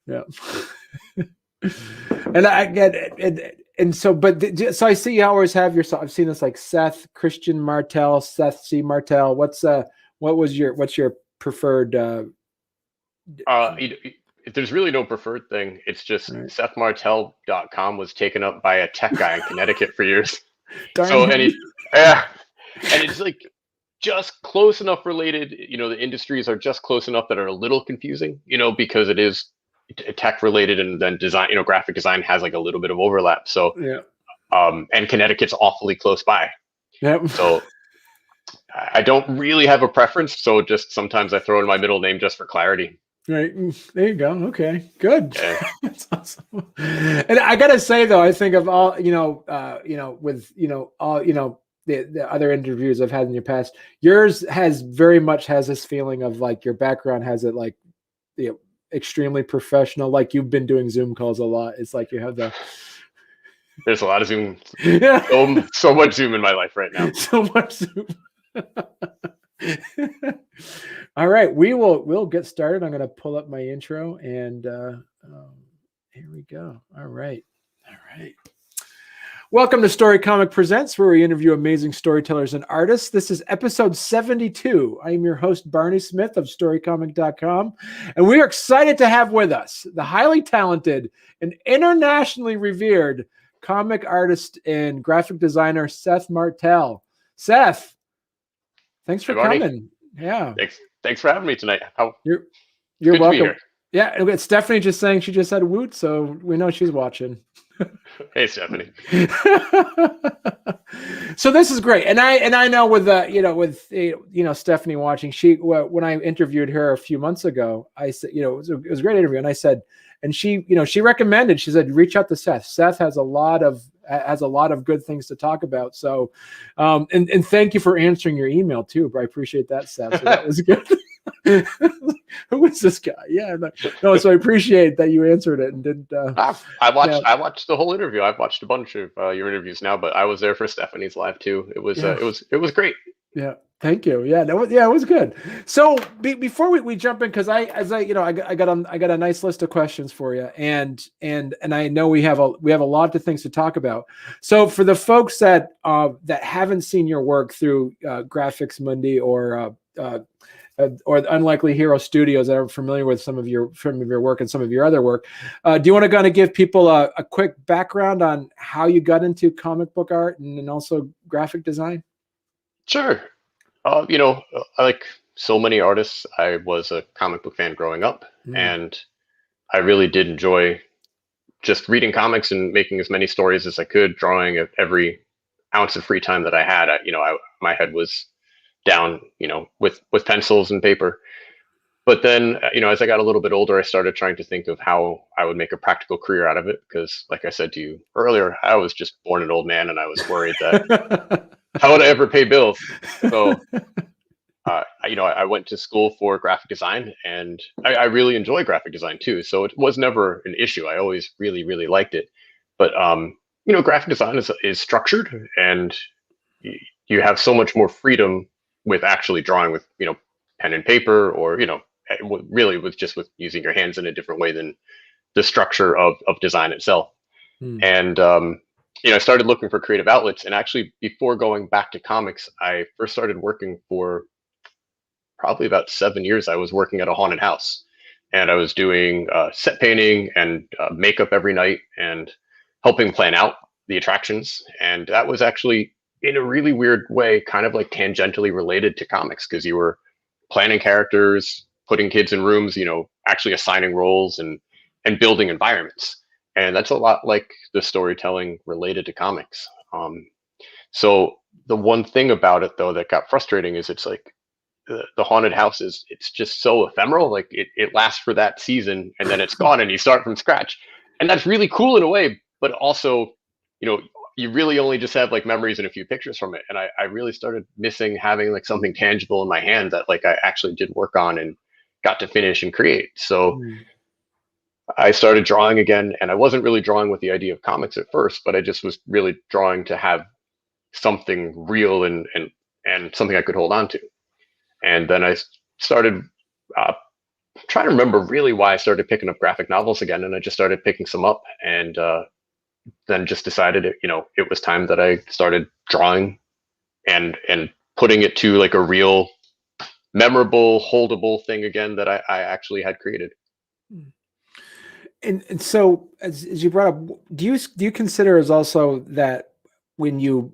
Yeah. And I get it. And so, so I see you always have your, I've seen this like Seth, Christian Martel, Seth C. Martel. What's your preferred, There's really no preferred thing. It's just right. SethMartel.com was taken up by a tech guy in Connecticut for years. Darn So, him. yeah, and it's like just close enough related. The industries are just close enough that are a little confusing, because it is tech related, and then design, graphic design has like a little bit of overlap. So, Yeah. and Connecticut's awfully close by. Yep. So I don't really have a preference. So just sometimes I throw in my middle name just for clarity. Right. There you go. Okay. Good. Yeah. That's awesome. And I gotta say though, I think of all, with, all, the other interviews I've had in your past, yours has very much has this feeling of like your background has it like, extremely professional. Like you've been doing Zoom calls a lot. It's like you have the, There's a lot of Zoom. yeah. So much Zoom in my life right now. So much Zoom. All right, we'll get started. I'm going to pull up my intro and here we go. All right. Welcome to Storycomic Presents, where we interview amazing storytellers and artists. This is episode 72. I am your host, Barney Smith of Storycomic.com, and we are excited to have with us the highly talented and internationally revered comic artist and graphic designer, Seth Martel. Seth, thanks for coming. Yeah. Thanks for having me tonight. You're welcome. Yeah, and Stephanie just saying she just had a woot, so we know she's watching. Hey, Stephanie. So this is great, and I know with Stephanie watching, when I interviewed her a few months ago, I said, it was a great interview, and I said, and she recommended, she said, reach out to Seth. Seth has a lot of good things to talk about. So, and thank you for answering your email too. I appreciate that, Seth. So that was good. Who is this guy? Yeah, no. So I appreciate that you answered it and didn't. I watched the whole interview. I've watched a bunch of your interviews now, but I was there for Stephanie's live too. It was great. Yeah. Thank you. Yeah, it was good. So before we jump in, because I got a nice list of questions for you, and I know we have a lot of things to talk about. So for the folks that haven't seen your work through Graphics Mundi or Unlikely Hero Studios, that are familiar with some of your work and some of your other work, do you want to kind of give people a quick background on how you got into comic book art and also graphic design? Sure. Like so many artists, I was a comic book fan growing up, and I really did enjoy just reading comics and making as many stories as I could, drawing at every ounce of free time that I had. My head was down, with pencils and paper. But then, as I got a little bit older, I started trying to think of how I would make a practical career out of it. Because, like I said to you earlier, I was just born an old man, and I was worried that how would I ever pay bills? So, I went to school for graphic design, and I really enjoy graphic design too. So it was never an issue. I always really, really liked it. But graphic design is structured, and you have so much more freedom with actually drawing with pen and paper, or really with using your hands in a different way than the structure of design itself. And I started looking for creative outlets, and actually before going back to comics, I first started working for probably about 7 years. I was working at a haunted house, and I was doing set painting and makeup every night and helping plan out the attractions. And that was actually, in a really weird way, kind of like tangentially related to comics, because you were planning characters, putting kids in rooms, actually assigning roles and building environments. And that's a lot like the storytelling related to comics. So the one thing about it, though, that got frustrating is it's like the haunted house it's just so ephemeral. Like it lasts for that season, and then it's gone, and you start from scratch. And that's really cool in a way, but also, you really only just have like memories and a few pictures from it. And I really started missing having like something tangible in my hand that like I actually did work on and got to finish and create. So I started drawing again, and I wasn't really drawing with the idea of comics at first, but I just was really drawing to have something real and something I could hold on to. And then I started trying to remember really why I started picking up graphic novels again, and I just started picking some up, and then just decided it was time that I started drawing and putting it to like a real memorable, holdable thing again that I actually had created. And so as you brought up, do you consider as also that when you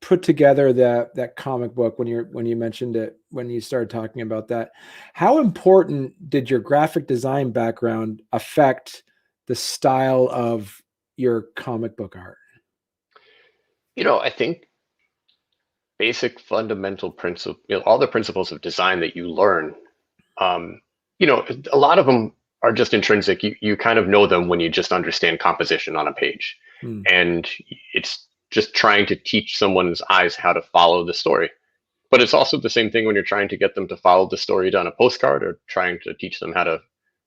put together that comic book, when you mentioned it, when you started talking about that, how important did your graphic design background affect the style of your comic book art? I think basic fundamental principle, all the principles of design that you learn, um, a lot of them are just intrinsic. You kind of know them when you just understand composition on a page, Hmm. and it's just trying to teach someone's eyes how to follow the story. But it's also the same thing when you're trying to get them to follow the story down a postcard, or trying to teach them how to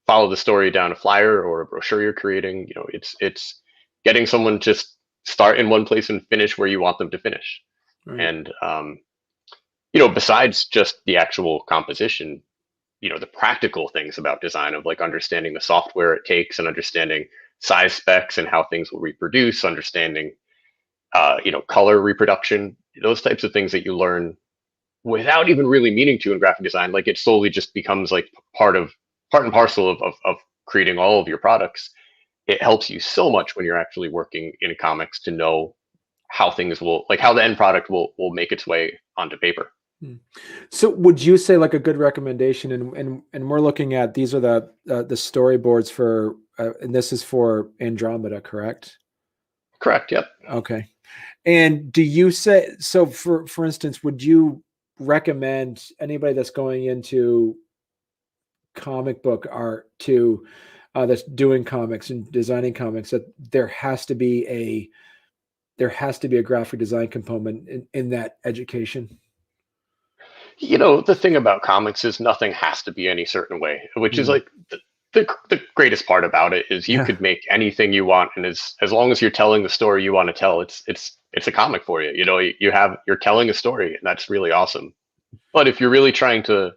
follow the story down a flyer or a brochure you're creating. It's getting someone just start in one place and finish where you want them to finish. Right. And besides just the actual composition, the practical things about design of like understanding the software it takes and understanding size specs and how things will reproduce, understanding color reproduction, those types of things that you learn without even really meaning to in graphic design. Like it slowly just becomes like part and parcel of creating all of your products. It helps you so much when you're actually working in comics to know how things will, like how the end product will make its way onto paper. So would you say like a good recommendation, and we're looking at, these are the storyboards for and this is for Andromeda, correct? Correct. Yep. Okay. And do you say, so for instance, would you recommend anybody that's going into comic book art to that's doing comics and designing comics, that there has to be a graphic design component in that education? The thing about comics is nothing has to be any certain way, which is Mm. like the greatest part about it is you Yeah. could make anything you want, and as long as you're telling the story you want to tell, it's a comic for you. You're telling a story, and that's really awesome. But if you're really trying to,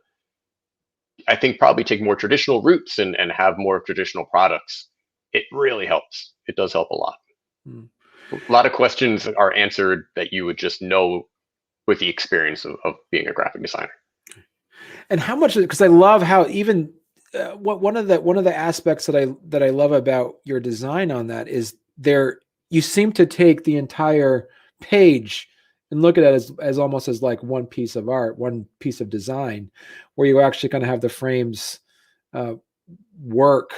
I think, probably take more traditional routes and have more traditional products, it really helps. It does help a lot. Mm. A lot of questions are answered that you would just know with the experience of being a graphic designer. And how much, because I love how even one of the aspects that I love about your design on that is there, you seem to take the entire page and look at it as almost as like one piece of art, one piece of design, where you actually kind of have the frames uh, work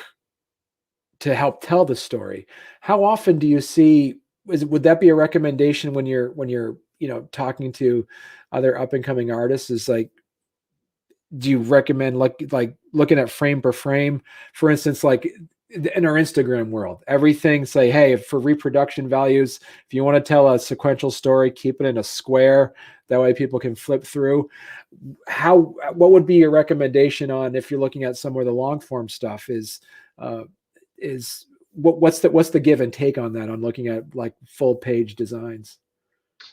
to help tell the story. How often do you see, would that be a recommendation when you're talking to other up and coming artists, is like, do you recommend like looking at frame per frame, for instance, like in our Instagram world, everything say, hey, for reproduction values, if you want to tell a sequential story, keep it in a square, that way people can flip through. What would be your recommendation on, if you're looking at some of the long form stuff, uh what's the give and take on that, on looking at like full page designs?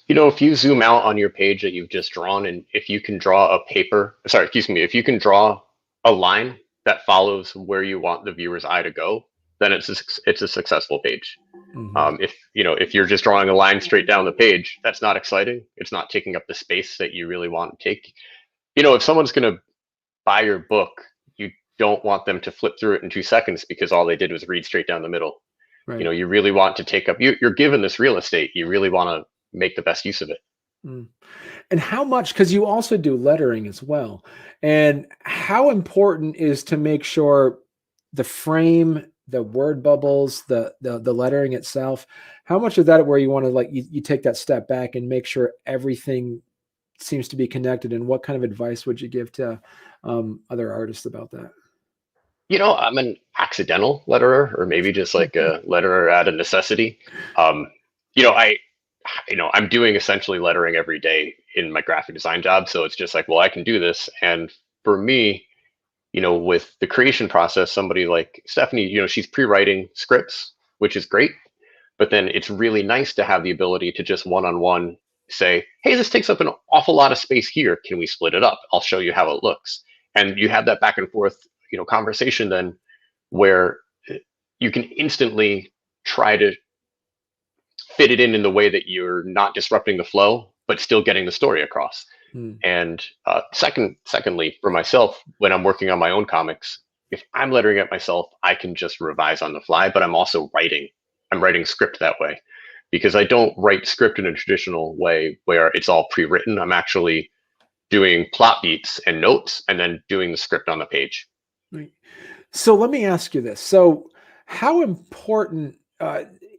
If you zoom out on your page that you've just drawn, and if you can draw excuse me, if you can draw a line that follows where you want the viewer's eye to go, then it's a successful page. Mm-hmm. If you're just drawing a line straight down the page, that's not exciting. It's not taking up the space that you really want to take. If someone's going to buy your book, you don't want them to flip through it in 2 seconds because all they did was read straight down the middle. Right. You really want to take up, you're given this real estate. You really want to make the best use of it. Mm. And how much, because you also do lettering as well, and how important is to make sure the frame, the word bubbles, the lettering itself, how much of that where you want to, like, you take that step back and make sure everything seems to be connected, and what kind of advice would you give to other artists about that? I'm an accidental letterer, or maybe just like a letterer out of necessity. Um, you know, I, I'm doing essentially lettering every day in my graphic design job. So it's just like, well, I can do this. And for me, with the creation process, somebody like Stephanie, she's pre-writing scripts, which is great. But then it's really nice to have the ability to just one-on-one say, hey, this takes up an awful lot of space here. Can we split it up? I'll show you how it looks. And you have that back and forth, conversation then where you can instantly try to fit it in the way that you're not disrupting the flow, but still getting the story across. And secondly, for myself, when I'm working on my own comics, if I'm lettering it myself, I can just revise on the fly, but I'm also writing. I'm writing script that way because I don't write script in a traditional way where it's all pre-written. I'm actually doing plot beats and notes and then doing the script on the page. Right. So let me ask you this. So how important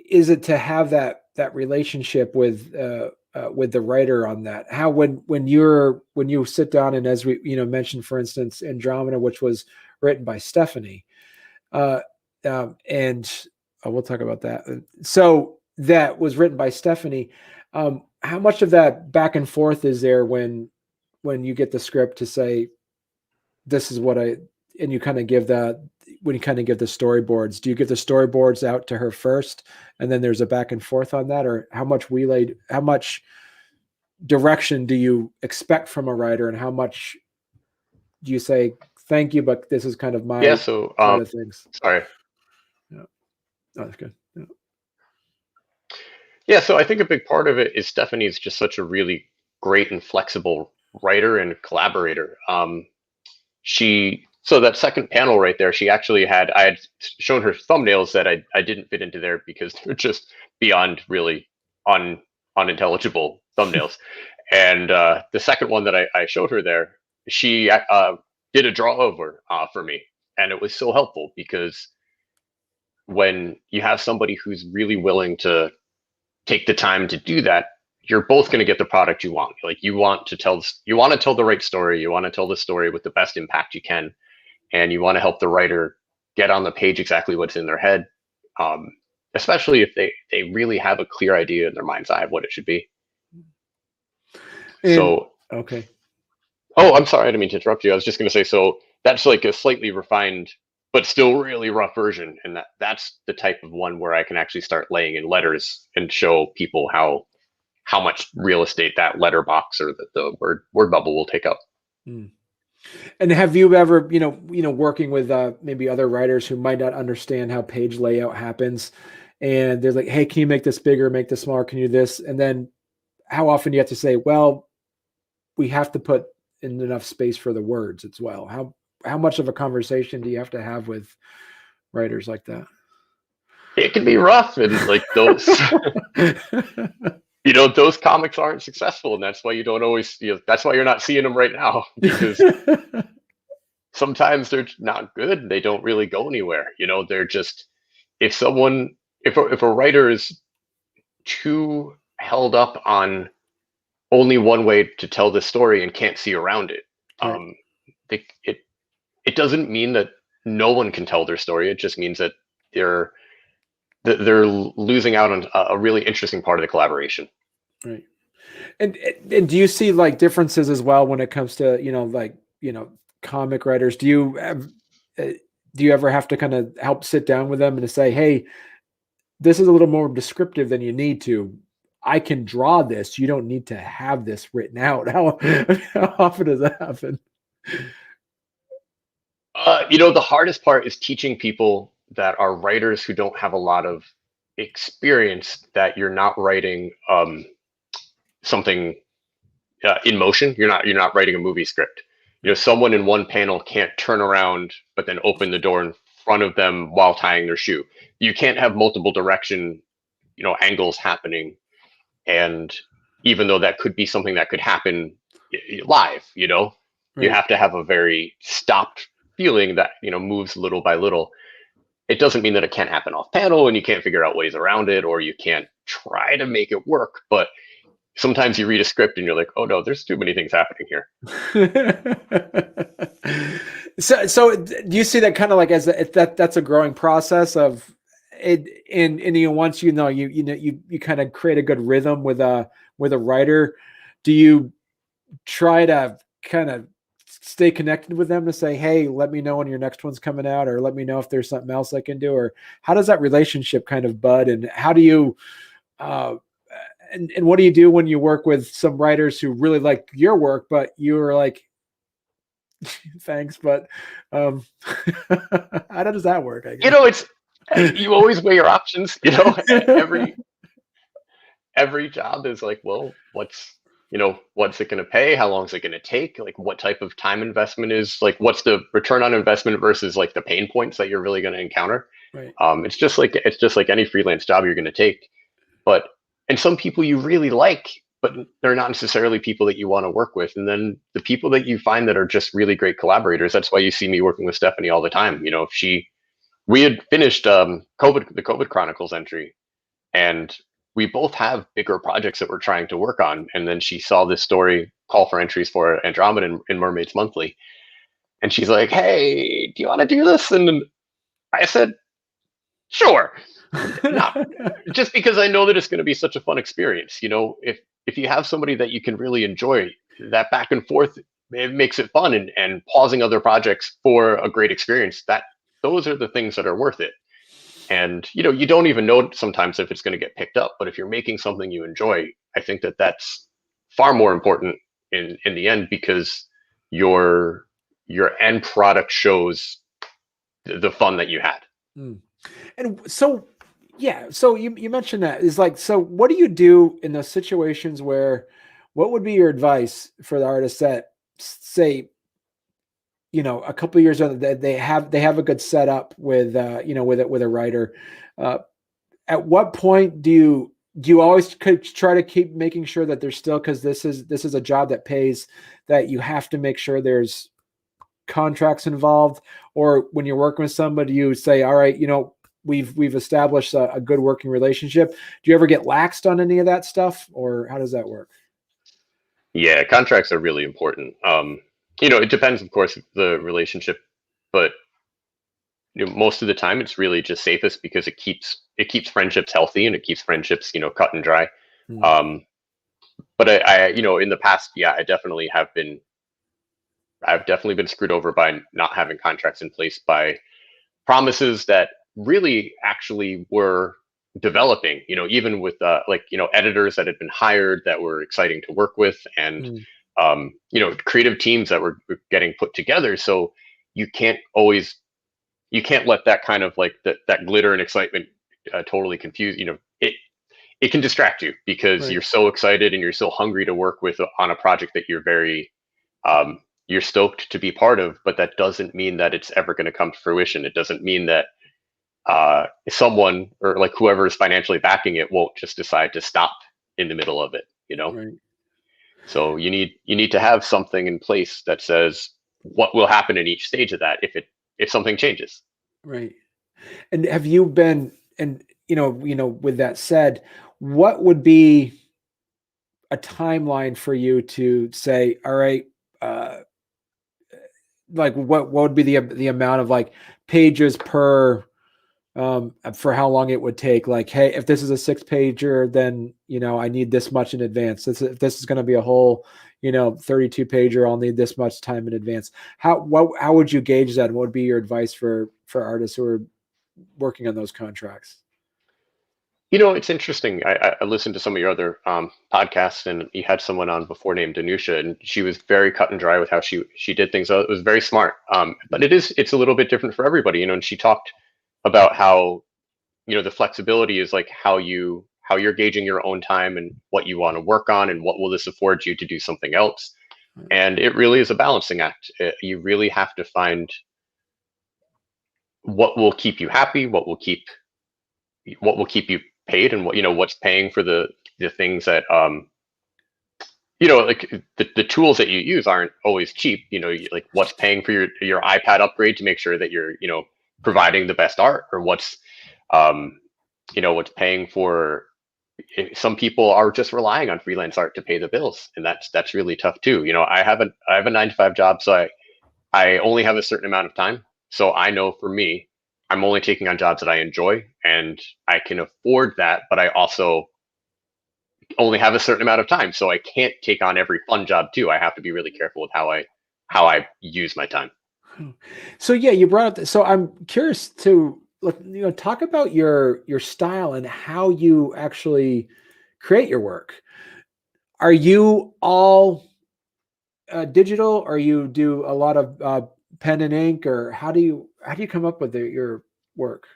is it to have that relationship with the writer on that? How when you sit down, and as we mentioned, for instance, Andromeda, which was written by Stephanie, and we'll talk about that. So that was written by Stephanie. How much of that back and forth is there when you get the script to say, this is what and you kind of give when you kind of give the storyboards, do you give the storyboards out to her first and then there's a back and forth on that? Or how much direction do you expect from a writer, and how much do you say, thank you, but this is kind of my side of things? Sorry. Yeah. Oh, that's good. Yeah. Yeah, so I think a big part of it is Stephanie is just such a really great and flexible writer and collaborator. So that second panel right there, I had shown her thumbnails that I didn't fit into there because they're just beyond really unintelligible thumbnails. And the second one that I showed her there, she did a draw over for me. And it was so helpful because when you have somebody who's really willing to take the time to do that, you're both going to get the product you want. Like you want to tell the right story. You want to tell the story with the best impact you can. And you want to help the writer get on the page exactly what's in their head, especially if they really have a clear idea in their mind's eye of what it should be. Okay. Oh, I'm sorry, I didn't mean to interrupt you. I was just going to say, so that's like a slightly refined, but still really rough version, and that's the type of one where I can actually start laying in letters and show people how much real estate that letter box or the word bubble will take up. And have you ever, working with maybe other writers who might not understand how page layout happens, and they're like, hey, can you make this bigger, make this smaller, can you do this? And then how often do you have to say, well, we have to put in enough space for the words as well? How much of a conversation do you have to have with writers like that? It can be rough, and like those those comics aren't successful, and that's why you don't always, that's why you're not seeing them right now, because sometimes they're not good. They don't really go anywhere. They're just, if a writer is too held up on only one way to tell the story and can't see around it, right. It doesn't mean that no one can tell their story. It just means that they're losing out on a really interesting part of the collaboration. Right. And do you see like differences as well when it comes to, comic writers? Do you ever have to kind of help sit down with them and to say, hey, this is a little more descriptive than you need to. I can draw this. You don't need to have this written out. How often does that happen? The hardest part is teaching people that are writers who don't have a lot of experience that you're not writing something in motion. You're not writing a movie script. Someone in one panel can't turn around but then open the door in front of them while tying their shoe. You can't have multiple direction angles happening, and even though that could be something that could happen live, right. You have to have a very stopped feeling that moves little by little. It doesn't mean that it can't happen off panel and you can't figure out ways around it, or you can't try to make it work, but sometimes you read a script and you're like, oh no, there's too many things happening here. So do you see that kind of like as that's a growing process of it, and once you kind of create a good rhythm with a writer, do you try to kind of stay connected with them to say, hey, let me know when your next one's coming out, or let me know if there's something else I can do? Or how does that relationship kind of bud, and how do you and what do you do when you work with some writers who really like your work, but you're like, Thanks, but how does that work? I You guess. know, it's you always weigh your options. You know, every job is like, well, what's it going to pay? How long is it going to take? Like, what type of time investment is like, what's the return on investment versus like the pain points that you're really going to encounter? Right. It's just like any freelance job you're going to take. But and some people you really like, but they're not necessarily people that you want to work with. And then the people that you find that are just really great collaborators. That's why you see me working with Stephanie all the time. You know, we had finished the COVID Chronicles entry, and we both have bigger projects that we're trying to work on. And then she saw this story call for entries for Andromeda in Mermaids Monthly, and she's like, "Hey, do you want to do this?" And I said, "Sure." Not just because I know that it's going to be such a fun experience. You know, if you have somebody that you can really enjoy, that back and forth, it makes it fun. And pausing other projects for a great experience, that those are the things that are worth it. And you know, you don't even know sometimes if it's going to get picked up, but if you're making something you enjoy, I think that that's far more important in the end, because your your end product shows the fun that you had. Mm. And so, yeah, so you mentioned that is like, so what do you do in those situations where, what would be your advice for the artists that say, a couple of years on that they have a good setup with, with a writer. At what point do you always try to keep making sure that there's still, because this is a job that pays, that you have to make sure there's contracts involved, or when you're working with somebody, you say, all right, we've established a good working relationship. Do you ever get laxed on any of that stuff, or how does that work? Yeah, contracts are really important. You know, it depends, of course, the relationship, but most of the time, it's really just safest because it keeps friendships healthy, and it keeps friendships, cut and dry. Hmm. Um, but in the past, yeah, I've definitely been screwed over by not having contracts in place, by promises that really actually were developing. You know, even with editors that had been hired that were exciting to work with, and Hmm. creative teams that were getting put together. So you can't always you can't let that kind of like that glitter and excitement totally confuse. It can distract you because Right. you're so excited and you're so hungry to work with on a project that you're stoked to be part of, but that doesn't mean that it's ever going to come to fruition. It doesn't mean that someone or like whoever is financially backing it won't just decide to stop in the middle of it. Right. So you need to have something in place that says what will happen in each stage of that if something changes. Right. And have you been, and with that said, what would be a timeline for you to say, all right, uh, like what would be the amount of like pages per, for how long it would take? Like, hey, if this is a 6 pager, then I need this much in advance. If this is going to be a whole 32 pager, I'll need this much time in advance. How would you gauge that? And what would be your advice for artists who are working on those contracts? It's interesting. I listened to some of your other podcasts, and you had someone on before named Anusha, and she was very cut and dry with how she did things. So it was very smart. But it's a little bit different for everybody, and she talked about how the flexibility is like how you're gauging your own time and what you want to work on, and what will this afford you to do something else. And it really is a balancing act. You really have to find what will keep you happy, what will keep you paid, and what's paying for the things that like the tools that you use aren't always cheap. Like what's paying for your iPad upgrade to make sure that you're providing the best art, or um what's paying for. Some people are just relying on freelance art to pay the bills, and that's really tough too. I have a 9 to 5 job, so I only have a certain amount of time. So I know for me, I'm only taking on jobs that I enjoy, and I can afford that, but I also only have a certain amount of time. So I can't take on every fun job too. I have to be really careful with how I use my time. So yeah, you brought up so I'm curious to look, talk about your style and how you actually create your work. Are you all digital, or you do a lot of pen and ink, or how do you come up with your work?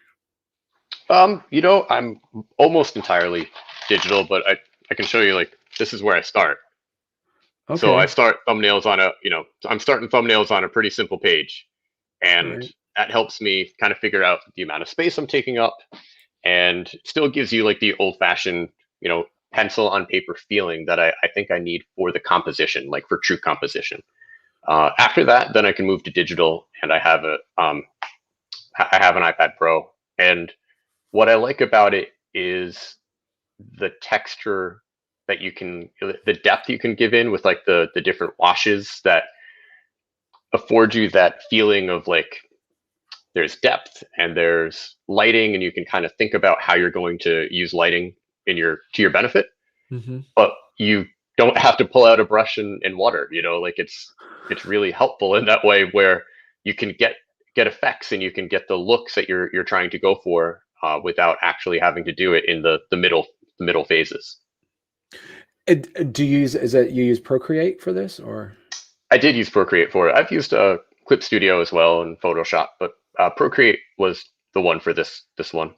I'm almost entirely digital, but I can show you like this is where I start. So I Okay. start thumbnails on I'm starting thumbnails on a pretty simple page, and Right. that helps me kind of figure out the amount of space I'm taking up, and still gives you like the old fashioned, pencil on paper feeling that I think I need for the composition, like for true composition. After that, then I can move to digital, and I have an iPad Pro, and what I like about it is the texture that the depth you can give in with like the different washes that afford you that feeling of like there's depth and there's lighting, and you can kind of think about how you're going to use lighting to your benefit, Hmm. but you don't have to pull out a brush and water, like it's really helpful in that way where you can get effects, and you can get the looks that you're trying to go for, without actually having to do it in the middle phases. Do you use is it you use Procreate for this, or? I did use Procreate for it. I've used Clip Studio as well and Photoshop, but Procreate was the one for this one.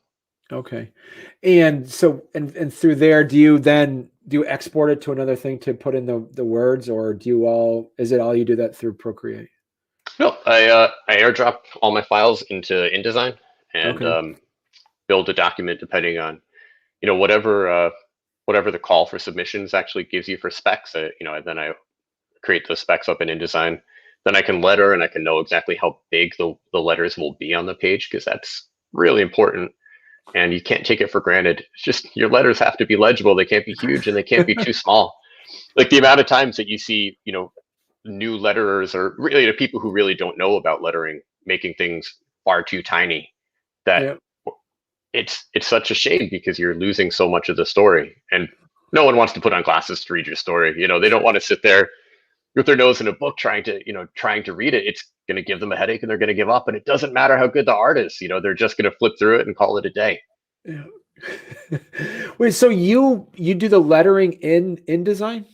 Okay. And so, and through there, do you export it to another thing to put in the words, or is it all you do that through Procreate? No, I airdrop all my files into InDesign, and Okay. build a document depending on whatever the call for submissions actually gives you for specs. Then I create those specs up in InDesign. Then I can letter, and I can know exactly how big the letters will be on the page, because that's really important. And you can't take it for granted. It's just your letters have to be legible. They can't be huge, and they can't be too small. Like the amount of times that you see, new letterers, or really the people who really don't know about lettering, making things far too tiny, that Yeah. it's such a shame, because you're losing so much of the story. And no one wants to put on glasses to read your story. They don't want to sit there with their nose in a book trying to read it. It's going to give them a headache, and they're going to give up. And it doesn't matter how good the art is. They're just going to flip through it and call it a day. Yeah. Wait, so you do the lettering in InDesign?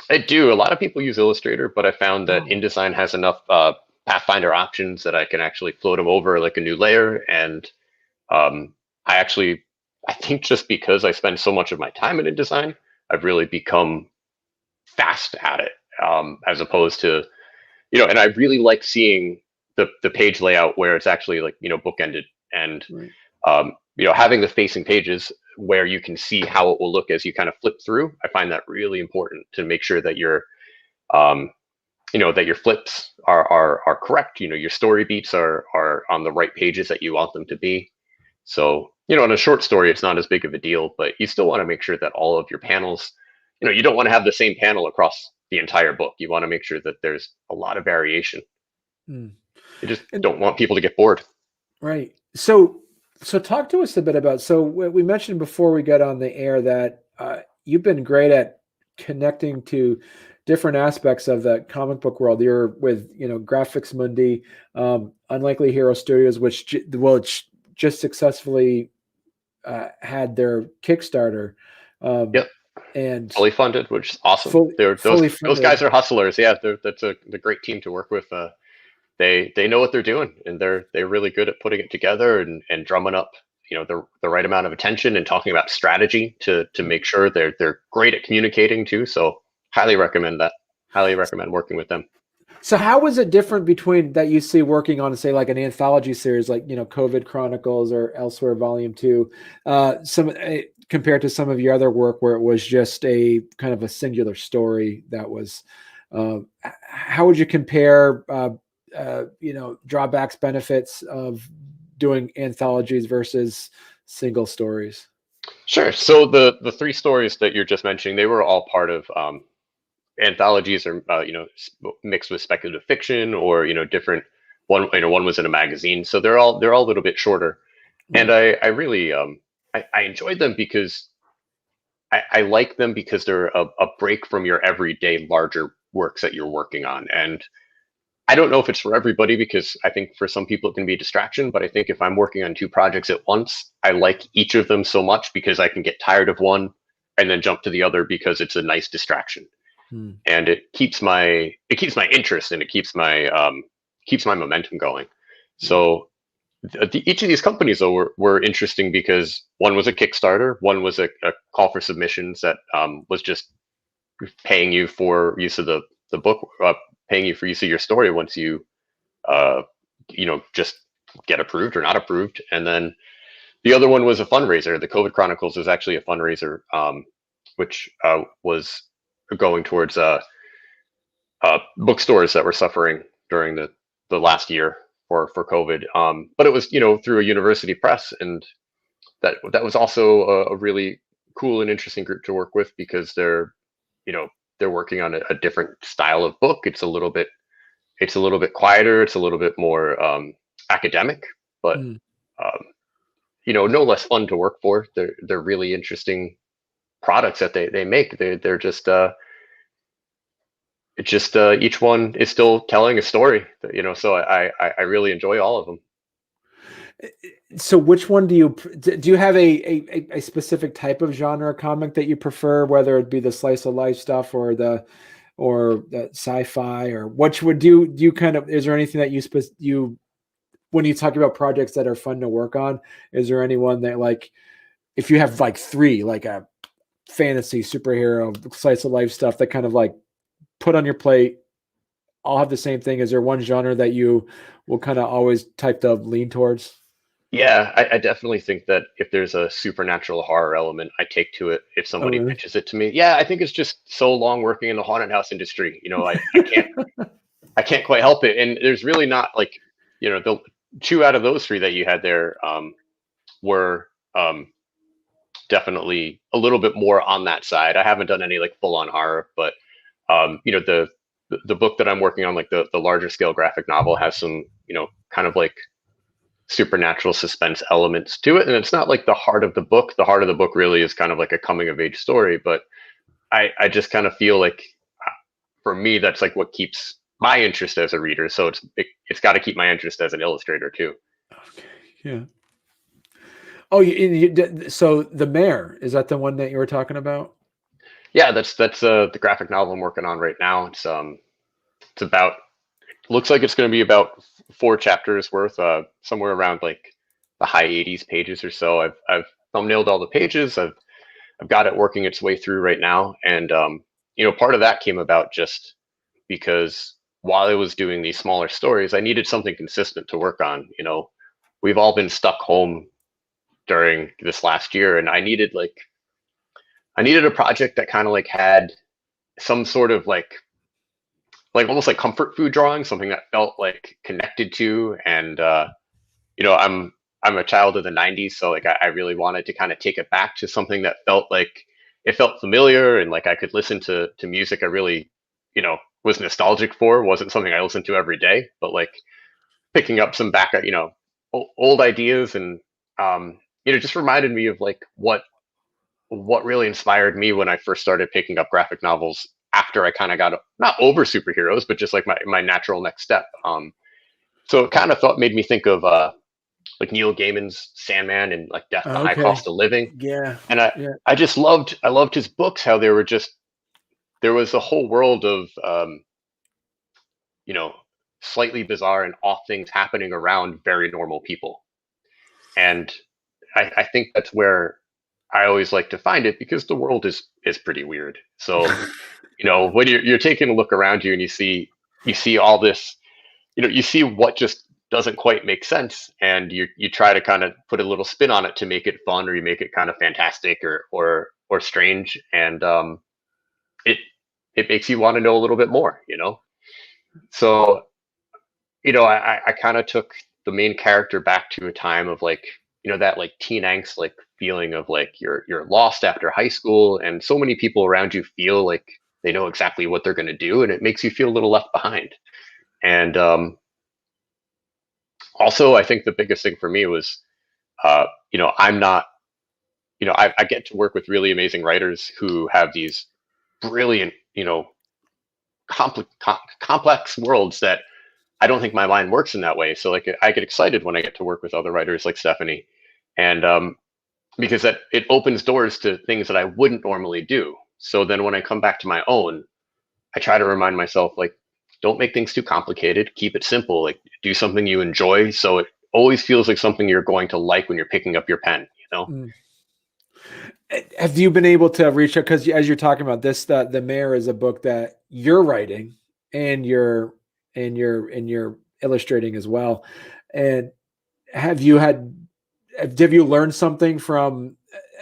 I do. A lot of people use Illustrator, but I found that Oh. InDesign has enough Pathfinder options that I can actually float them over like a new layer. And um, I actually, I think just because I spend so much of my time in InDesign, I've really become fast at it, as opposed to, and I really like seeing the page layout where it's actually like, bookended, and Right. having the facing pages where you can see how it will look as you kind of flip through. I find that really important to make sure that um, that your flips are correct. Your story beats are on the right pages that you want them to be. So, in a short story, it's not as big of a deal, but you still want to make sure that all of your panels, you don't want to have the same panel across the entire book. You want to make sure that there's a lot of variation. Hmm. You just And don't want people to get bored. right. So talk to us a bit about. So we mentioned before we got on the air that you've been great at connecting to different aspects of the comic book world. You're with Graphics Mundi, Unlikely Hero Studios, which just successfully had their Kickstarter, um, Yep, and fully funded, which is awesome. fully Those guys funded. are hustlers. Yeah, that's the great team to work with. They know what they're doing, and they're really good at putting it together, and drumming up the right amount of attention, and talking about strategy to make sure they're great at communicating too. So highly recommend that. Highly recommend working with them. So how was it different between that you see working on, say, like an anthology series, like COVID Chronicles or Elsewhere Volume 2, compared to some of your other work where it was just a kind of a singular story that was, how would you compare, drawbacks, benefits of doing anthologies versus single stories? Sure. So the three stories that you're just mentioning, they were all part of anthologies, or mixed with speculative fiction, or different. One was in a magazine, so they're all a little bit shorter, and Right. I really I enjoyed them because I like them because they're a break from your everyday larger works that you're working on. And I don't know if it's for everybody, because I think for some people it can be a distraction, but I think if I'm working on two projects at once, I like each of them so much because I can get tired of one and then jump to the other because it's a nice distraction. Hmm. and it keeps my interest, and it keeps my momentum going. Yeah. So each of these companies though were interesting because one was a Kickstarter, one was a call for submissions that was just paying you for use of the book, paying you for use of your story once you uh, just get approved or not approved. And then the other one was a fundraiser. The COVID Chronicles was actually a fundraiser, which was going towards bookstores that were suffering during the last year for COVID. But it was through a university press, and that was also a really cool and interesting group to work with because you know they're working on a different style of book. It's a little bit quieter. It's a little bit more academic, but Hmm. um, no less fun to work for. They're really interesting products that they make. They're just it's just each one is still telling a story. So I really enjoy all of them. So which one do you have a specific type of genre comic that you prefer, whether it be the slice of life stuff or the sci-fi, or which would do you kind of, is there anything that you when you talk about projects that are fun to work on, is there anyone that, like, if you have like three, like a fantasy superhero slice of life stuff that kind of like put on your plate, all have the same thing, is there one genre that you will kind of always type to lean towards? Yeah, I definitely think that if there's a supernatural horror element, I take to it if Oh, somebody really? pitches it to me. Yeah, I think it's just so long working in the haunted house industry. I can't quite help it. And there's really not like, the two out of those three that you had there were definitely a little bit more on that side. I haven't done any like full on horror, but the book that I'm working on, like the larger scale graphic novel, has some kind of like supernatural suspense elements to it, and it's not like the heart of the book. The heart of the book really is kind of like a coming of age story, but I just kind of feel like for me that's like what keeps my interest as a reader. So it's got to keep my interest as an illustrator too. Okay. Yeah. Oh, so the mayor, is that the one that you were talking about? Yeah, that's the graphic novel I'm working on right now. It's about, looks like it's going to be about 4 chapters worth, somewhere around like the high 80s pages or so. I've thumbnailed all the pages. I've got it working its way through right now, and part of that came about just because while I was doing these smaller stories, I needed something consistent to work on. We've all been stuck home during this last year, and I needed a project that kind of like had some sort of like almost like comfort food drawing, something that felt like connected to. And I'm a child of the 90s, so like I really wanted to kind of take it back to something that felt like it felt familiar, and like I could listen to music I really was nostalgic for. It wasn't something I listened to every day, but like picking up some back old ideas, and just reminded me of like what really inspired me when I first started picking up graphic novels after I kind of got not over superheroes, but just like my natural next step. So it kind of made me think of like Neil Gaiman's Sandman and like Death: The High Okay. Cost of Living, Yeah. and I Yeah. I just loved his books, how they were just, there was a whole world of you know slightly bizarre and off things happening around very normal people, and I think that's where I always like to find it, because the world is pretty weird. So when you're taking a look around you and you see all this, you see what just doesn't quite make sense, and you try to kind of put a little spin on it to make it fun, or you make it kind of fantastic or strange, and it it makes you want to know a little bit more. So I kind of took the main character back to a time of like, that like teen angst, like feeling of like you're lost after high school, and so many people around you feel like they know exactly what they're going to do, and it makes you feel a little left behind. And also, I think the biggest thing for me was, I'm not, I get to work with really amazing writers who have these brilliant, complex worlds that I don't think my mind works in that way. So like I get excited when I get to work with other writers like Stephanie, and because that it opens doors to things that I wouldn't normally do. So then when I come back to my own, I try to remind myself, like, don't make things too complicated. Keep it simple. Like, do something you enjoy, so it always feels like something you're going to like when you're picking up your pen. Mm. Have you been able to reach out? Because as you're talking about this, the Mayor is a book that you're writing and you're illustrating as well. And have you learned something from?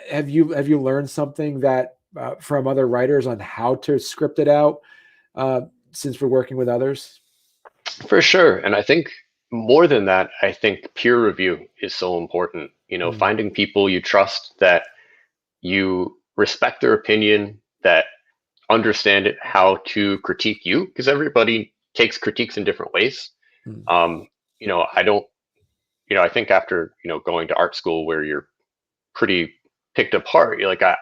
Have you learned something that from other writers on how to script it out? Since we're working with others. For sure. And I think more than that, I think peer review is so important. Mm, Finding people you trust, that you respect their opinion, that understand it, how to critique you, because everybody takes critiques in different ways. mm. Um, I don't, I think after, going to art school where you're pretty picked apart, you're like, I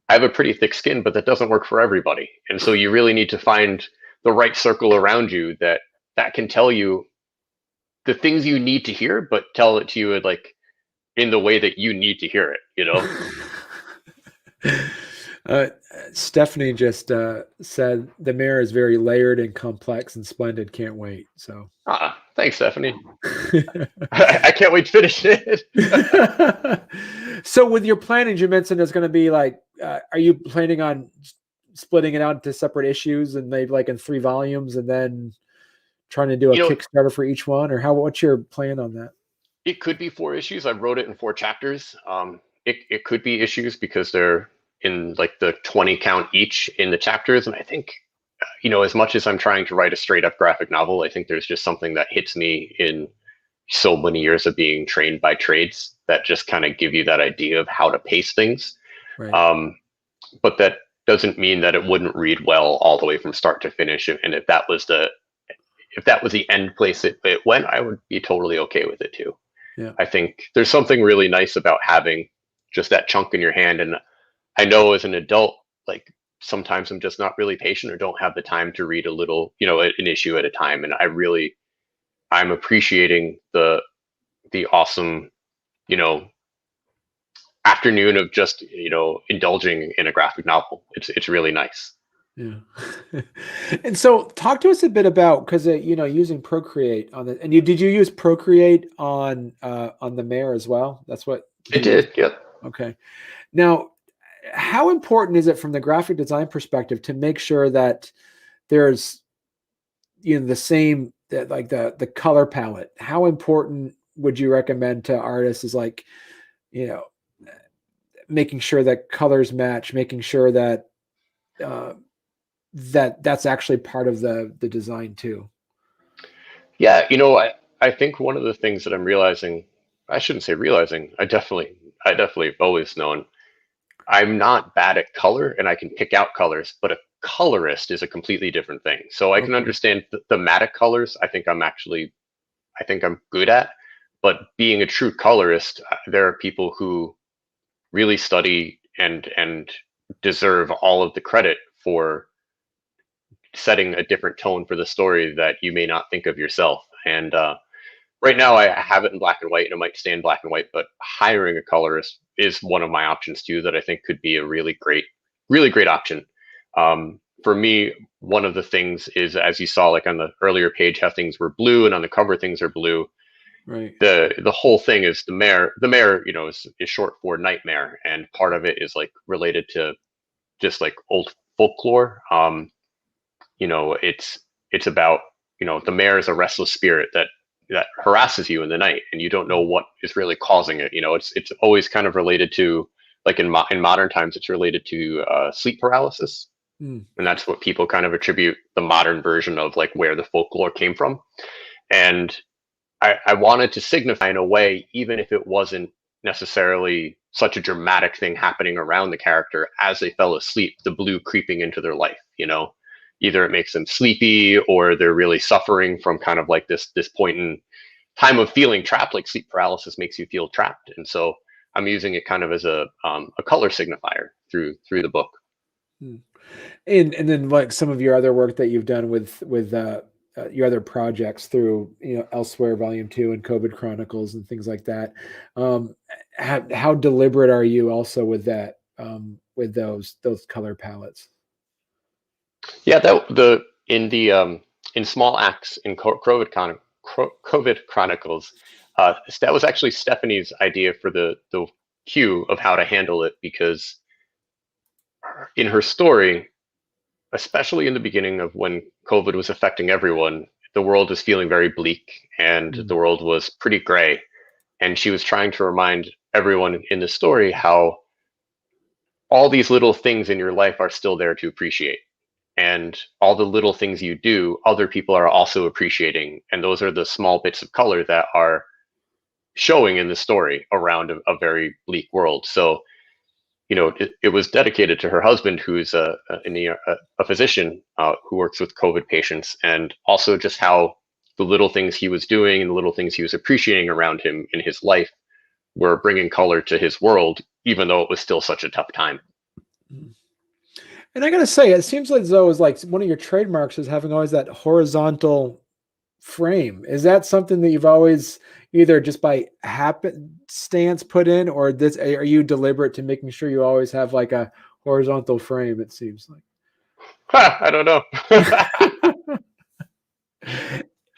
have a pretty thick skin, but that doesn't work for everybody. And so you really need to find the right circle around you that can tell you the things you need to hear, but tell it to you like in the way that you need to hear it. uh, Stephanie just said the Mayor is very layered and complex and splendid. Can't wait. So, Thanks, Stephanie. I can't wait to finish it. So, with your planning, you mentioned it's going to be like, are you planning on splitting it out into separate issues and maybe like in 3 volumes, and then trying to do a Kickstarter for each one, or what's your plan on that? It could be 4 issues. I wrote it in 4 chapters. It could be issues because they're in like the 20 count each in the chapters. And I think, as much as I'm trying to write a straight up graphic novel, I think there's just something that hits me in so many years of being trained by trades that just kind of give you that idea of how to pace things. Right. But that doesn't mean that it wouldn't read well all the way from start to finish. And if that was the end place it went, I would be totally okay with it too. Yeah. I think there's something really nice about having just that chunk in your hand. And I know as an adult, like sometimes I'm just not really patient or don't have the time to read a little, an issue at a time. And I'm appreciating the awesome, afternoon of just, indulging in a graphic novel. It's really nice. Yeah. And so talk to us a bit about, because using Procreate on the, and did you use Procreate on the Mayor as well? That's what it did. Yep. Okay. Now, how important is it from the graphic design perspective to make sure that there's the same, that like the color palette? How important would you recommend to artists is like, making sure that colors match, making sure that that's actually part of the design too? Yeah, I think one of the things that I'm realizing, I shouldn't say realizing, I definitely have always known, I'm not bad at color and I can pick out colors, but a colorist is a completely different thing. So I can understand thematic colors. I think I'm good at, but being a true colorist, there are people who really study and deserve all of the credit for setting a different tone for the story that you may not think of yourself. And right now I have it in black and white and it might stay in black and white, but hiring a colorist is one of my options too, that I think could be a really great option. For me, one of the things is, as you saw, like on the earlier page, how things were blue and on the cover things are blue. Right. The whole thing is the mayor, is short for nightmare. And part of it is like related to just like old folklore. It's about, the mayor is a restless spirit that harasses you in the night and you don't know what is really causing it. It's always kind of related to, like in modern times, it's related to sleep paralysis. And that's what people kind of attribute the modern version of, like, where the folklore came from. And I wanted to signify in a way, even if it wasn't necessarily such a dramatic thing happening around the character as they fell asleep, the blue creeping into their life. Either it makes them sleepy or they're really suffering from kind of like this point in time of feeling trapped. Like sleep paralysis makes you feel trapped, and so I'm using it kind of as a color signifier through the book. And then like some of your other work that you've done with your other projects through Elsewhere Volume 2 and COVID Chronicles and things like that. How deliberate are you also with that, with those color palettes? Yeah, that the in Small Acts in COVID Chronicles, that was actually Stephanie's idea for the cue of how to handle it, because in her story, especially in the beginning of when COVID was affecting everyone, the world was feeling very bleak and the Mm, world was pretty gray. And she was trying to remind everyone in the story how all these little things in your life are still there to appreciate. And all the little things you do, other people are also appreciating. And those are the small bits of color that are showing in the story around a very bleak world. So, it was dedicated to her husband, who's a physician who works with COVID patients, and also just how the little things he was doing and the little things he was appreciating around him in his life were bringing color to his world, even though it was still such a tough time. mm. And I gotta say, it seems like though is like one of your trademarks is having always that horizontal frame. Is that something that you've always either just by happenstance put in, or this are you deliberate to making sure you always have like a horizontal frame? It seems I don't know. like.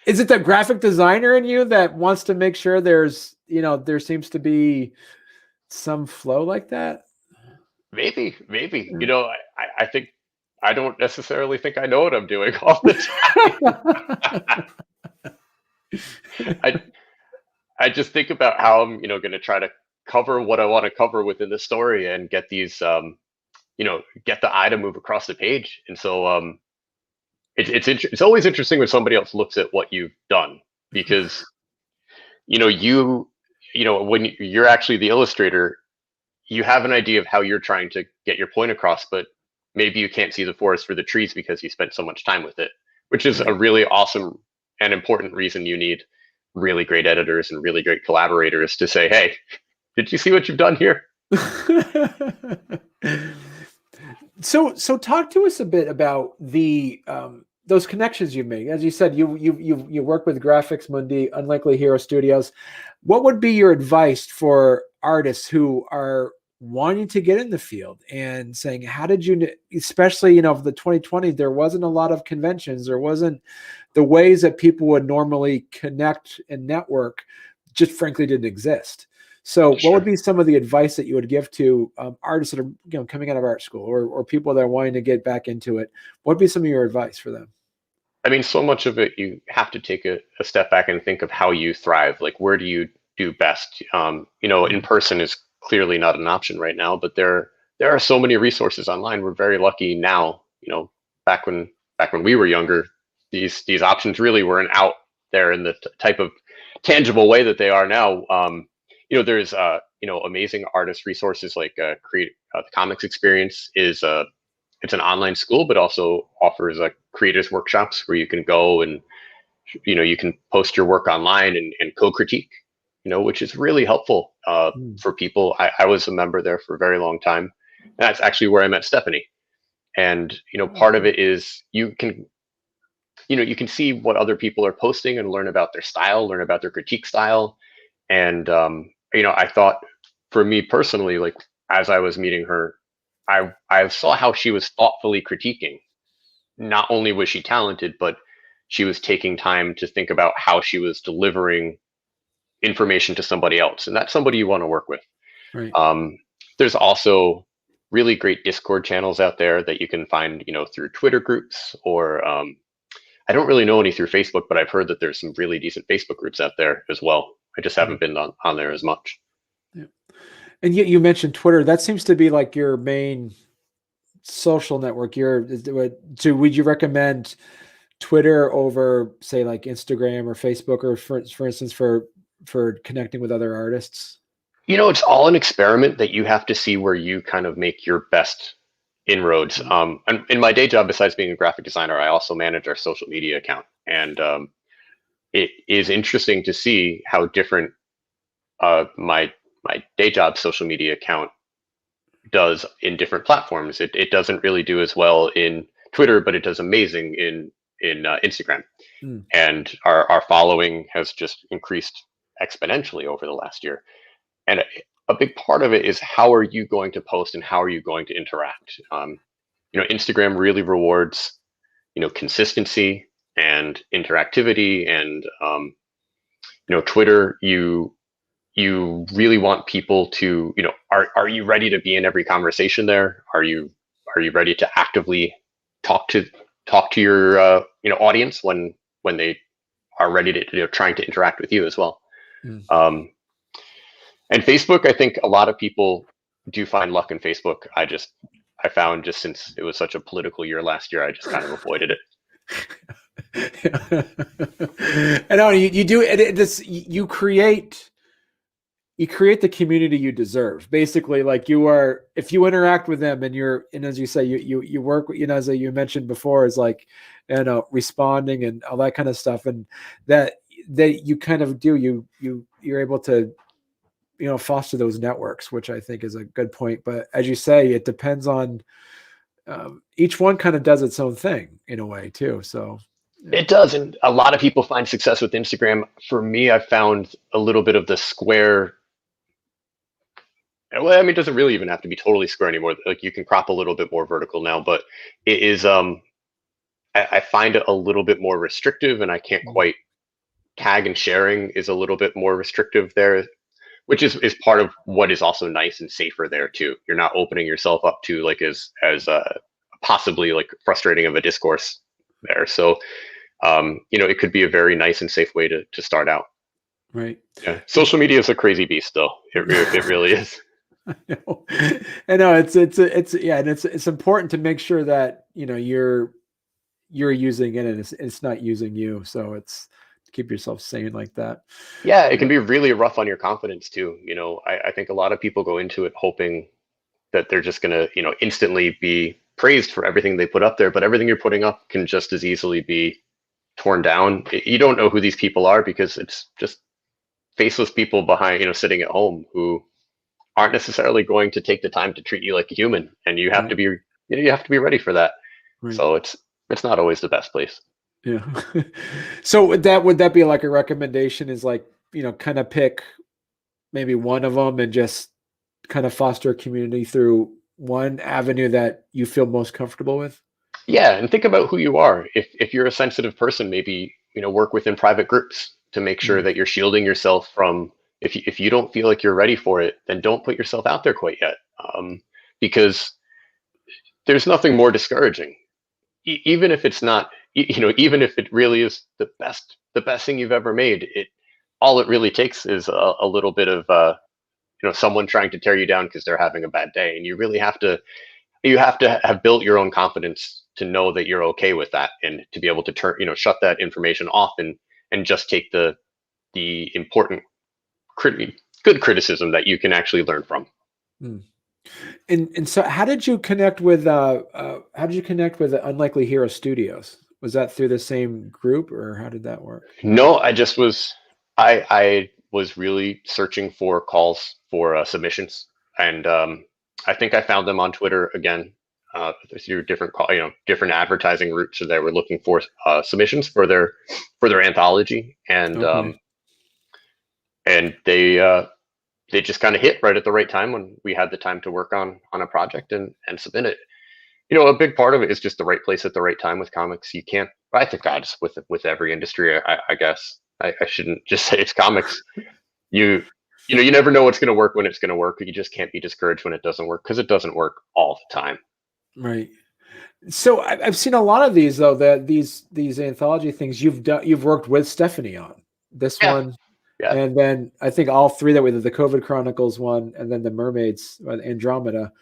Is it the graphic designer in you that wants to make sure there seems to be some flow like that? Maybe. I think I don't necessarily think I know what I'm doing all the time. I I just think about how I'm, going to try to cover what I want to cover within the story and get get the eye to move across the page. And so, it's always interesting when somebody else looks at what you've done, because you know you when you're actually the illustrator, you have an idea of how you're trying to get your point across, but maybe you can't see the forest for the trees because you spent so much time with it, which is a Right. really awesome and important reason you need really great editors and really great collaborators to say, hey, did you see what you've done here? So talk to us a bit about the those connections you make. As you said, you work with Graphics Mundi, Unlikely Hero Studios. What would be your advice for artists who are wanting to get in the field and saying, how did you, especially, the 2020s, there wasn't a lot of conventions. There wasn't the ways that people would normally connect and network just frankly didn't exist. So what would Sure. be some of the advice that you would give to artists that are coming out of art school, or people that are wanting to get back into it? What would be some of your advice for them? I mean, so much of it, you have to take a step back and think of how you thrive. Like, where do you do best? In Mm, person is clearly not an option right now, but there are so many resources online. We're very lucky now. Back when we were younger, these options really weren't out there in the type of tangible way that they are now. There's amazing artist resources like create the comics experience is it's an online school, but also offers creators workshops where you can go and you can post your work online and co-critique, which is really helpful mm, for people. I was a member there for a very long time, and that's actually where I met Stephanie. And oh, part of cool. it is you can see what other people are posting and learn about their style, learn about their critique style. And I thought, for me personally, like, as I was meeting her, I saw how she was thoughtfully critiquing. Not only was she talented, but she was taking time to think about how she was delivering information to somebody else, and that's somebody you want to work with. Right. Um, there's also really great Discord channels out there that you can find, through Twitter groups, or I don't really know any through Facebook, but I've heard that there's some really decent Facebook groups out there as well. I just Mm, haven't been on there as much. yeah. And yet you mentioned Twitter. That seems to be like your main social network. So would you recommend Twitter over, say, like Instagram or Facebook, or for instance, for connecting with other artists? It's all an experiment that you have to see where you kind of make your best inroads. Mm, And in my day job, besides being a graphic designer, I also manage our social media account, and it is interesting to see how different my day job social media account does in different platforms. It doesn't really do as well in Twitter, but it does amazing in Instagram, mm, and our following has just increased exponentially over the last year. And a big part of it is, how are you going to post and how are you going to interact? Instagram really rewards, consistency and interactivity, and Twitter, you really want people to, are you ready to be in every conversation there? Are you ready to actively talk to your audience when they are ready to, trying to interact with you as well. Mm. And Facebook, I think a lot of people do find luck in Facebook. I found, just since it was such a political year last year, I just kind of avoided it. I know you do it. You create the community you deserve. Basically, like if you interact with them and as you say, you work, as you mentioned before, is like, responding and all that kind of stuff, and that you kind of do, you're able to, foster those networks, which I think is a good point. But as you say, it depends on, each one kind of does its own thing in a way too. So it does. And a lot of people find success with Instagram. For me, I found a little bit of the square. Well, I mean, it doesn't really even have to be totally square anymore. Like, you can crop a little bit more vertical now, but it is, I find it a little bit more restrictive, and I can't quite, tag and sharing is a little bit more restrictive there, which is part of what is also nice and safer there too. You're not opening yourself up to, like, as possibly, like, frustrating of a discourse there. So, it could be a very nice and safe way to start out. Right. Yeah. Social media is a crazy beast, though. It really is. I know it's yeah, and it's important to make sure that you're using it and it's not using you. So it's keep yourself sane like that. Yeah, it can be really rough on your confidence too. I think a lot of people go into it hoping that they're just gonna, instantly be praised for everything they put up there, but everything you're putting up can just as easily be torn down. You don't know who these people are, because it's just faceless people behind, sitting at home, who aren't necessarily going to take the time to treat you like a human, and you have to be, you have to be ready for that. Right. So it's not always the best place. Yeah. So would that be like a recommendation, is like, kind of pick maybe one of them and just kind of foster a community through one avenue that you feel most comfortable with? Yeah, and think about who you are. If you're a sensitive person, maybe, work within private groups to make sure that you're shielding yourself from, if you don't feel like you're ready for it, then don't put yourself out there quite yet, because there's nothing more discouraging. Even if it's not, even if it really is the best thing you've ever made, all it really takes is a little bit of, someone trying to tear you down because they're having a bad day, and you really have to have built your own confidence to know that you're okay with that, and to be able to shut that information off, and just take the important good criticism that you can actually learn from. And so how did you connect with the Unlikely Hero Studios? Was that through the same group, or how did that work? No, I was really searching for calls for submissions, and I think I found them on Twitter again, through different advertising routes. So they were looking for submissions for their anthology, and Okay. and they just kind of hit right at the right time when we had the time to work on a project and submit it. A big part of it is just the right place at the right time with comics. You can't, I think, just with every industry, I guess I shouldn't just say it's comics. You never know what's going to work when it's going to work. You just can't be discouraged when it doesn't work, because it doesn't work all the time. Right. So I've seen a lot of these, though, that these anthology things you've worked with Stephanie on this one. Yeah. And then I think all three that were the COVID Chronicles one, and then the Mermaids, Andromeda.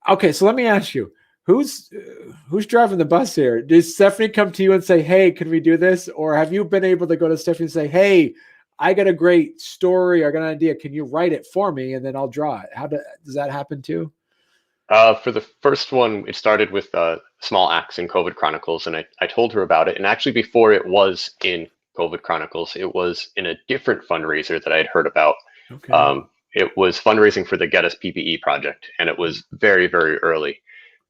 Okay, so let me ask you, who's driving the bus here? Did Stephanie come to you and say, "Hey, can we do this?" Or have you been able to go to Stephanie and say, "Hey, I got a great story, I got an idea, can you write it for me, and then I'll draw it"? Does that happen too? For the first one, it started with small acts in COVID Chronicles, and I told her about it. And actually, before it was in COVID Chronicles, it was in a different fundraiser that I had heard about. Okay. It was fundraising for the Get Us PPE project, and it was very, very early.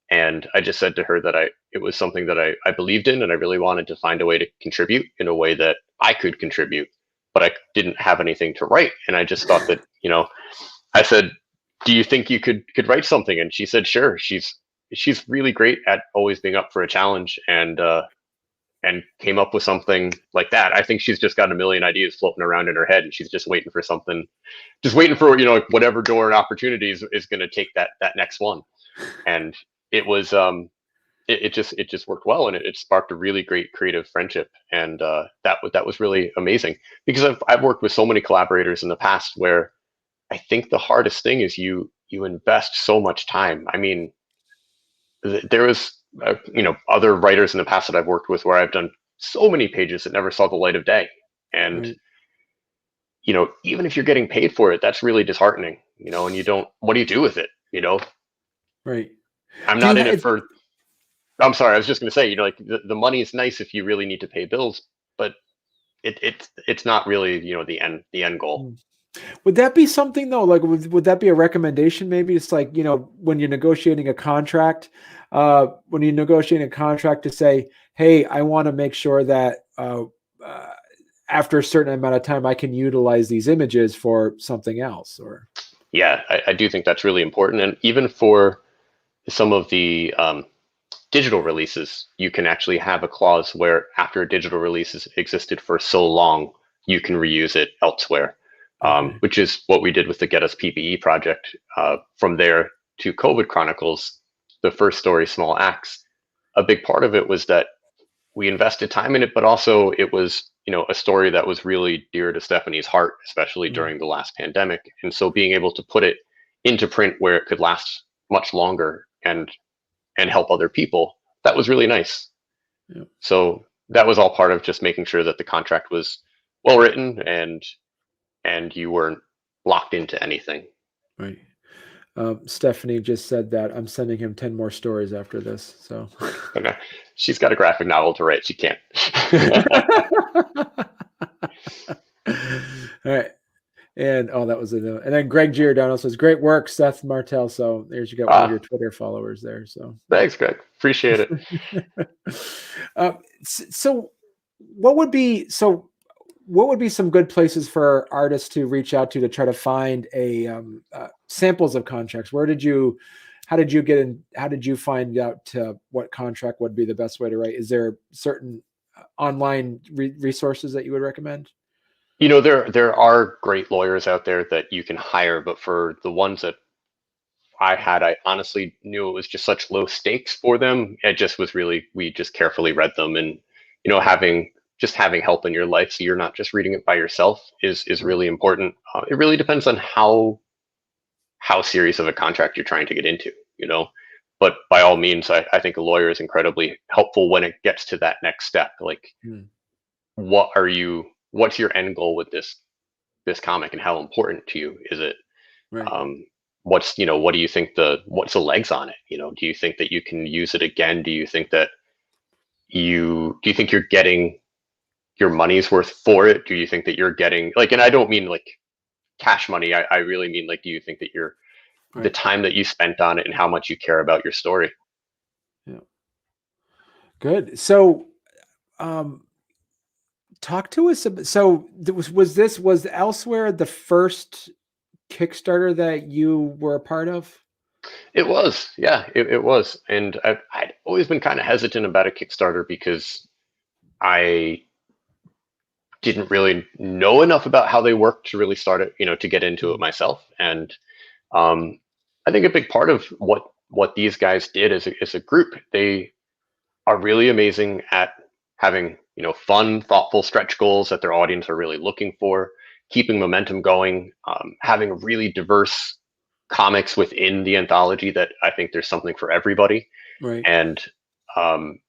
And I just said to her that it was something that I believed in, and I really wanted to find a way to contribute in a way that I could contribute, but I didn't have anything to write. And I just thought that, I said, "Do you think you could write something?" And she said, "Sure." She's she's really great at always being up for a challenge, and came up with something like that. I think she's just got a million ideas floating around in her head, and she's just waiting for something, just waiting for, like whatever door and opportunities is going to take that next one. And it was it just worked well, and it sparked a really great creative friendship, and that was really amazing, because I've worked with so many collaborators in the past where I think the hardest thing is you invest so much time. I mean, there was other writers in the past that I've worked with where I've done so many pages that never saw the light of day, and Right. Even if you're getting paid for it, that's really disheartening. And you don't. What do you do with it? Right. I'm Do you not in it have, for. I'm sorry. I was just going to say, like the money is nice if you really need to pay bills, but it's not really the end goal. would that be something though? Like, would that be a recommendation? Maybe it's like, when you're negotiating a contract, to say, hey, I want to make sure that uh, after a certain amount of time, I can utilize these images for something else, or. Yeah, I do think that's really important, and even for some of the digital releases, you can actually have a clause where after a digital release has existed for so long, you can reuse it elsewhere, Okay. which is what we did with the Get Us PPE project. From there to COVID Chronicles, the first story, Small Acts, a big part of it was that we invested time in it, but also it was, a story that was really dear to Stephanie's heart, especially Mm, during the last pandemic. And so being able to put it into print where it could last much longer and help other people, that was really nice. yeah. So that was all part of just making sure that the contract was well written, and you weren't locked into anything. Right. Stephanie just said that I'm sending him 10 more stories after this. So. Okay. She's got a graphic novel to write. She can't. All right. And that was and then Greg Giordano says, great work, Seth Martel. So there's, you got one of your Ah, Twitter followers there. So thanks, Greg. Appreciate it. so what would be some good places for artists to reach out to try to find samples of contracts? How did you find out what contract would be the best way to write? Is there certain online resources that you would recommend? There are great lawyers out there that you can hire, but for the ones that I honestly knew it was just such low stakes for them. It just was really, we just carefully read them, and having help in your life, so you're not just reading it by yourself, is Right. really important. It really depends on how serious of a contract you're trying to get into, But by all means, I think a lawyer is incredibly helpful when it gets to that next step. Like, Hmm. what's your end goal with this comic, and how important to you is it? Right. um, what do you think what's the legs on it? Do you think that you can use it again? Do you think you're getting your money's worth for it? Do you think that you're getting, like, and I don't mean like cash money, I really mean, like, do you think that the Right. time that you spent on it and how much you care about your story? Yeah. Good. So, um, talk to us about, so was Elsewhere the first Kickstarter that you were a part of? It was, yeah, it was. And I'd always been kind of hesitant about a Kickstarter because I didn't really know enough about how they work to really start it, to get into it Mm, myself. And um, I think a big part of what these guys did as a group, they are really amazing at having, fun, thoughtful stretch goals that their audience are really looking for, keeping momentum going, having really diverse comics within the anthology that I think there's something for everybody. right. And um,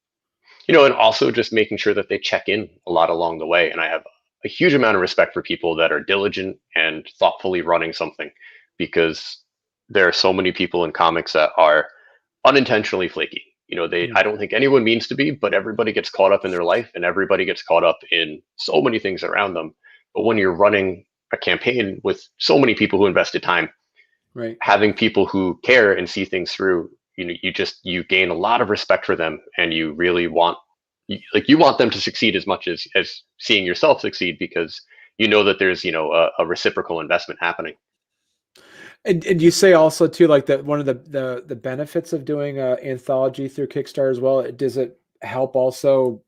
and also just making sure that they check in a lot along the way. And I have a huge amount of respect for people that are diligent and thoughtfully running something, because there are so many people in comics that are unintentionally flaky. Mm, I don't think anyone means to be, but everybody gets caught up in their life, and everybody gets caught up in so many things around them. But when you're running a campaign with so many people who invested time, right. having people who care and see things through, you gain a lot of respect for them, and you really you want them to succeed as much as seeing yourself succeed, because that there's a reciprocal investment happening. And you say also too, like that one of the benefits of doing an anthology through Kickstarter as well. Does it help also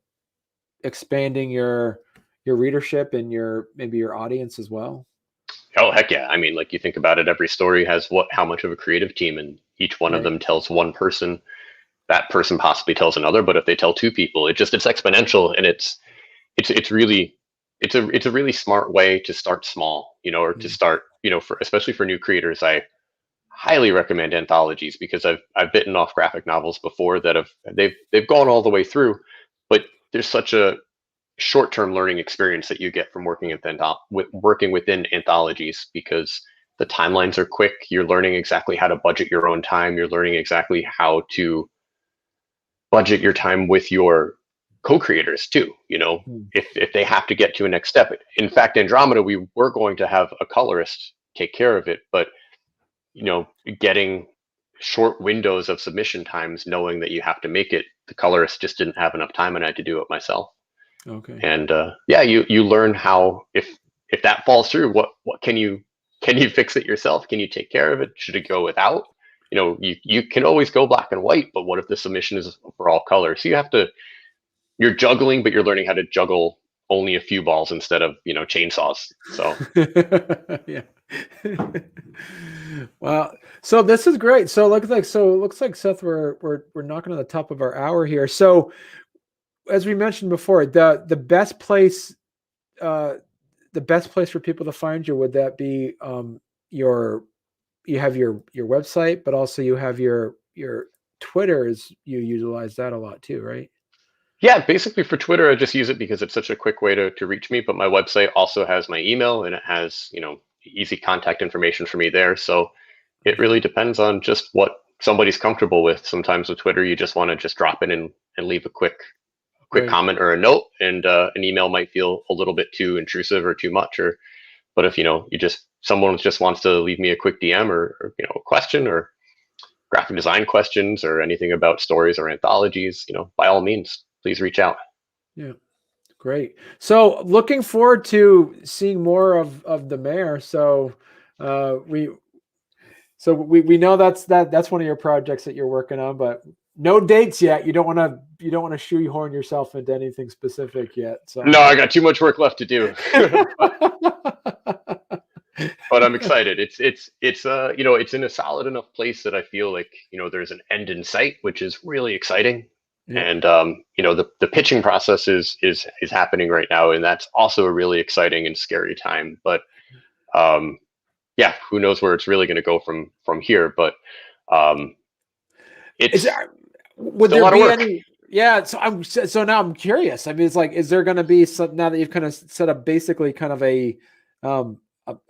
expanding your readership and maybe your audience as well? Oh heck yeah! I mean, like you think about it, every story has how much of a creative team, and each one of Right. them tells one person. That person possibly tells another, but if they tell two people, it's exponential, and it's really it's a really smart way to start small, or to Yeah. start, for especially for new creators. I highly recommend anthologies because I've bitten off graphic novels before that they've gone all the way through, but there's such a short-term learning experience that you get from working within anthologies, because the timelines are quick. You're learning exactly how to budget your own time. You're learning exactly how to budget your time with your co-creators too. Hmm. If they have to get to a next step. In fact, Andromeda, we were going to have a colorist take care of it, but getting short windows of submission times, knowing that you have to make it, the colorist just didn't have enough time, and I had to do it myself. Okay. And yeah, you learn how, if that falls through, what can you fix it yourself? Can you take care of it? Should it go without? You can always go black and white, but what if the submission is for all color? So you're juggling, but you're learning how to juggle only a few balls instead of chainsaws. So Yeah. Wow. So this is great. So it looks like Seth, we're knocking on the top of our hour here. So as we mentioned before, the best place uh the best place for people to find you, would that be your you have your website, but also you have your Twitter, is you utilize that a lot too, right? yeah, basically for Twitter, I just use it because it's such a quick way to reach me. But my website also has my email, and it has, easy contact information for me there. So it Okay. really depends on just what somebody's comfortable with. Sometimes with Twitter, you just want to just drop in and leave a quick Right. comment or a note, and an email might feel a little bit too intrusive or too much. But if someone just wants to leave me a quick DM, or a question, or graphic design questions, or anything about stories or anthologies, by all means, please reach out. Yeah. Great. So looking forward to seeing more of the mayor. So uh, we we know that's one of your projects that you're working on, but no dates yet. You don't want to shoehorn yourself into anything specific yet. No, So I got too much work left to do. But I'm excited. It's in a solid enough place that I feel like there's an end in sight, which is really exciting. yeah. And the pitching process is happening right now, and that's also a really exciting and scary time. But um, yeah, who knows where it's really going to go from here? But um, Is it's there would still a there lot of be work. any? Yeah. So now I'm curious. I mean, it's like, is there going to be some, now that you've kind of set up basically kind of a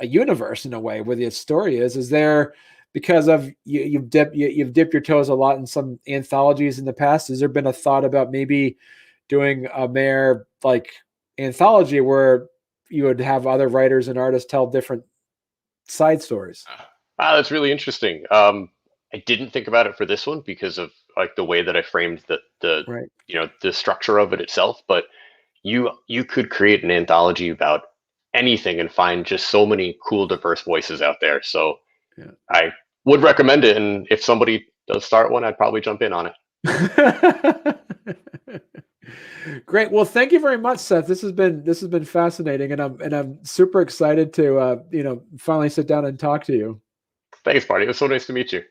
universe in a way where the story is? Is there, because of you've dipped your toes a lot in some anthologies in the past? Has there been a thought about maybe doing a Mare like anthology where you would have other writers and artists tell different side stories? That's really interesting. I didn't think about it for this one because of like the way that I framed Right. the structure of it itself. But you could create an anthology about anything and find just so many cool, diverse voices out there. So Yeah. I would recommend it, and if somebody does start one, I'd probably jump in on it. Great. Well, thank you very much, Seth. This has been fascinating, and I'm super excited to finally sit down and talk to you. Thanks, Marty. It was so nice to meet you.